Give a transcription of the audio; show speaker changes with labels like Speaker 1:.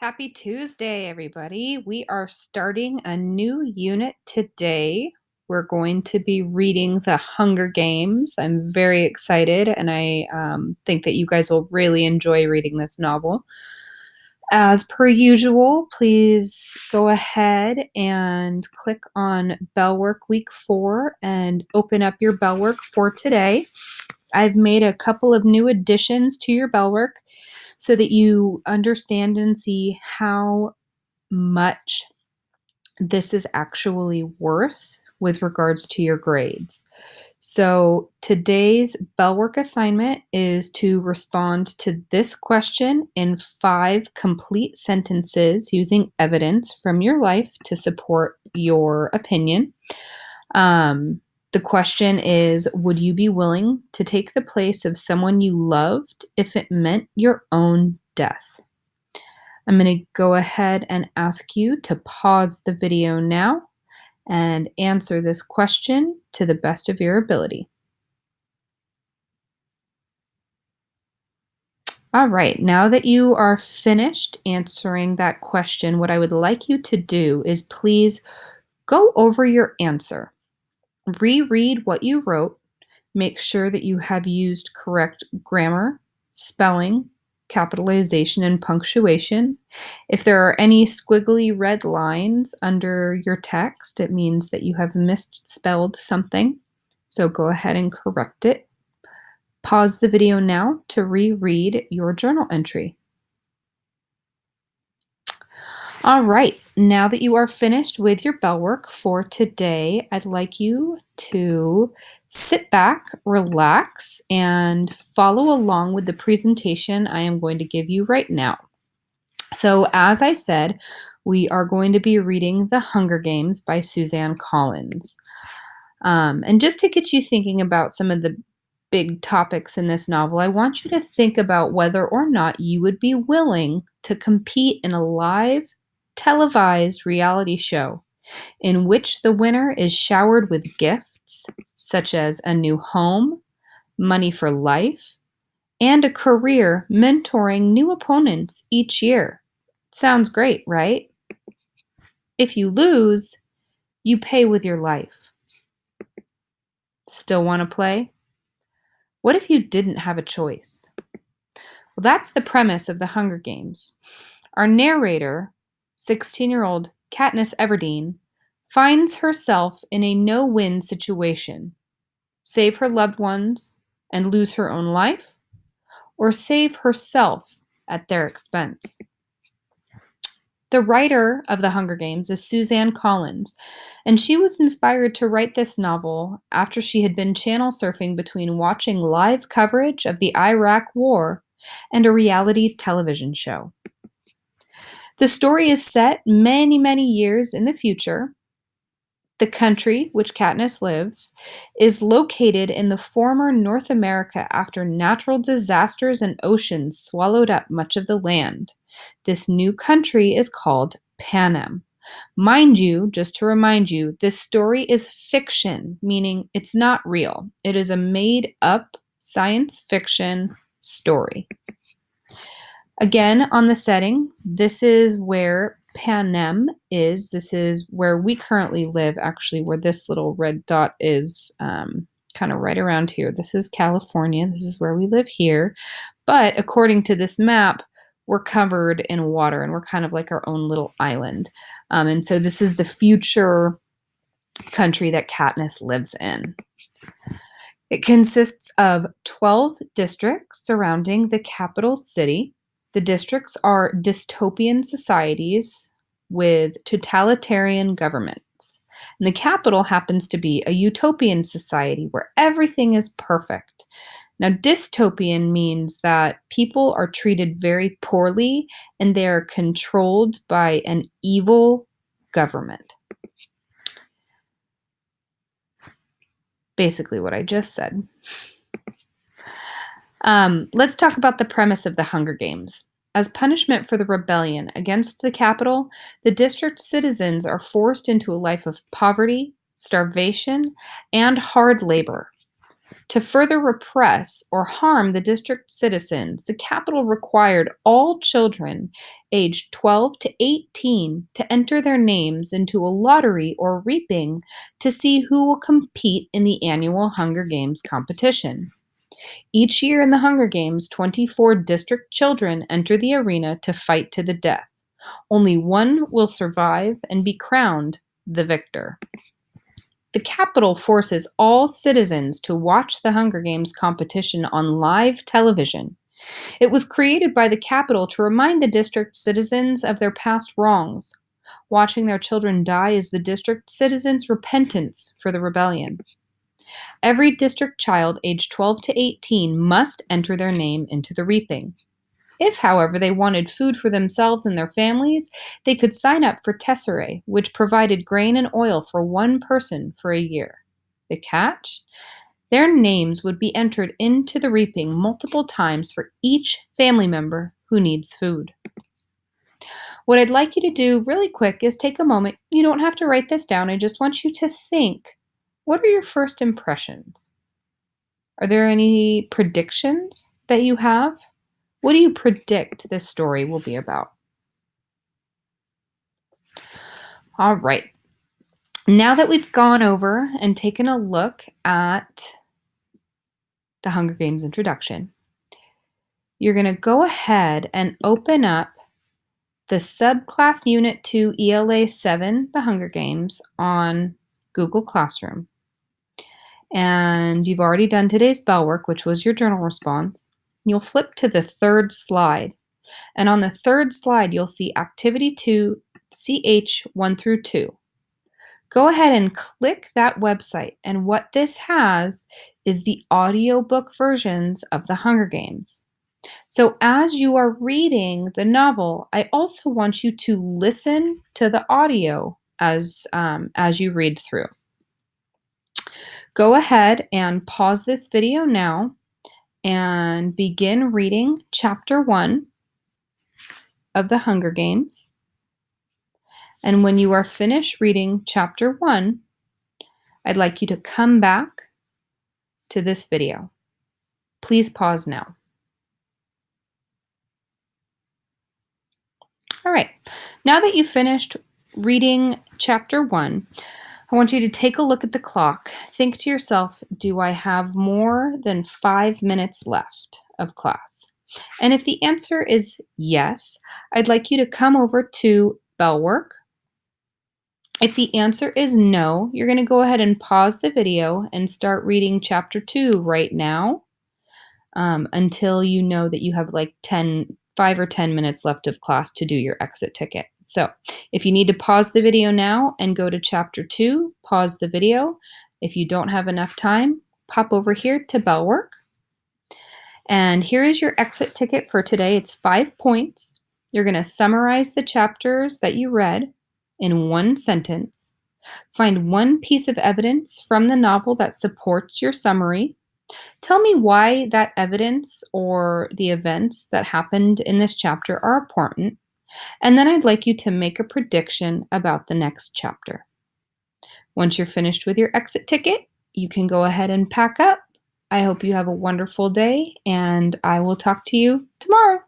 Speaker 1: Happy Tuesday, everybody. We are starting a new unit today. We're going to be reading The Hunger Games. I'm very excited, and I think that you guys will really enjoy reading this novel. As per usual, please go ahead and click on Bellwork Week 4 and open up your Bellwork for today. I've made a couple of new additions to your Bellwork so that you understand and see how much this is actually worth with regards to your grades. So today's Bellwork assignment is to respond to this question in 5 complete sentences using evidence from your life to support your opinion. The question is, would you be willing to take the place of someone you loved if it meant your own death? I'm going to go ahead and ask you to pause the video now and answer this question to the best of your ability. All right, now that you are finished answering that question, what I would like you to do is please go over your answer. Reread what you wrote. Make sure that you have used correct grammar, spelling, capitalization, and punctuation. If there are any squiggly red lines under your text, it means that you have misspelled something. So go ahead and correct it. Pause the video now to reread your journal entry. All right, now that you are finished with your Bellwork for today, I'd like you to sit back, relax, and follow along with the presentation I am going to give you right now. So, as I said, we are going to be reading The Hunger Games by Suzanne Collins. And just to get you thinking about some of the big topics in this novel, I want you to think about whether or not you would be willing to compete in a live televised reality show in which the winner is showered with gifts such as a new home, money for life, and a career mentoring new opponents each year. Sounds great, right? If you lose, you pay with your life. Still want to play? What if you didn't have a choice? Well, that's the premise of The Hunger Games. Our narrator, 16-year-old Katniss Everdeen, finds herself in a no-win situation. Save her loved ones and lose her own life, or save herself at their expense. The writer of The Hunger Games is Suzanne Collins, and she was inspired to write this novel after she had been channel surfing between watching live coverage of the Iraq War and a reality television show. The story is set many, many years in the future. The country, which Katniss lives, is located in the former North America after natural disasters and oceans swallowed up much of the land. This new country is called Panem. Mind you, just to remind you, this story is fiction, meaning it's not real. It is a made-up science fiction story. Again, on the setting, this is where Panem is. This is where we currently live, actually, where this little red dot is kind of right around here. This is California. This is where we live here. But according to this map, we're covered in water, and we're kind of like our own little island. And so this is the future country that Katniss lives in. It consists of 12 districts surrounding the capital city. The districts are dystopian societies with totalitarian governments. And the capital happens to be a utopian society where everything is perfect. Now, dystopian means that people are treated very poorly and they are controlled by an evil government. Basically what I just said. Let's talk about the premise of the Hunger Games. As punishment for the rebellion against the capital, the district's citizens are forced into a life of poverty, starvation, and hard labor. To further repress or harm the district citizens, the capital required all children aged 12 to 18 to enter their names into a lottery or reaping to see who will compete in the annual Hunger Games competition. Each year in the Hunger Games, 24 district children enter the arena to fight to the death. Only one will survive and be crowned the victor. The capital forces all citizens to watch the Hunger Games competition on live television. It was created by the capital to remind the district citizens of their past wrongs. Watching their children die is the district citizens' repentance for the rebellion. Every district child aged 12 to 18 must enter their name into the reaping. If, however, they wanted food for themselves and their families, they could sign up for tesserae, which provided grain and oil for one person for a year. The catch? Their names would be entered into the reaping multiple times for each family member who needs food. What I'd like you to do really quick is take a moment. You don't have to write this down. I just want you to think. What are your first impressions? Are there any predictions that you have? What do you predict this story will be about? All right. Now that we've gone over and taken a look at the Hunger Games introduction, you're going to go ahead and open up the subclass Unit 2 ELA 7, the Hunger Games, on Google Classroom. And you've already done today's bell work, which was your journal response. You'll flip to the third slide. And on the third slide, you'll see Activity 2, CH 1 through 2. Go ahead and click that website. And what this has is the audiobook versions of the Hunger Games. So as you are reading the novel, I also want you to listen to the audio as you read through. Go ahead and pause this video now and begin reading Chapter 1 of the Hunger Games. And when you are finished reading Chapter 1, I'd like you to come back to this video. Please pause now. All right, now that you've finished reading Chapter 1, I want you to take a look at the clock. Think to yourself, do I have more than 5 minutes left of class? And if the answer is yes, I'd like you to come over to bell work. If the answer is no, you're going to go ahead and pause the video and start reading Chapter 2 right now until you know that you have like 5 or 10 minutes left of class to do your exit ticket. So if you need to pause the video now and go to Chapter 2, pause the video. If you don't have enough time, pop over here to bell work. And here is your exit ticket for today. It's 5 points. You're going to summarize the chapters that you read in one sentence. Find one piece of evidence from the novel that supports your summary. Tell me why that evidence or the events that happened in this chapter are important. And then I'd like you to make a prediction about the next chapter. Once you're finished with your exit ticket, you can go ahead and pack up. I hope you have a wonderful day, and I will talk to you tomorrow.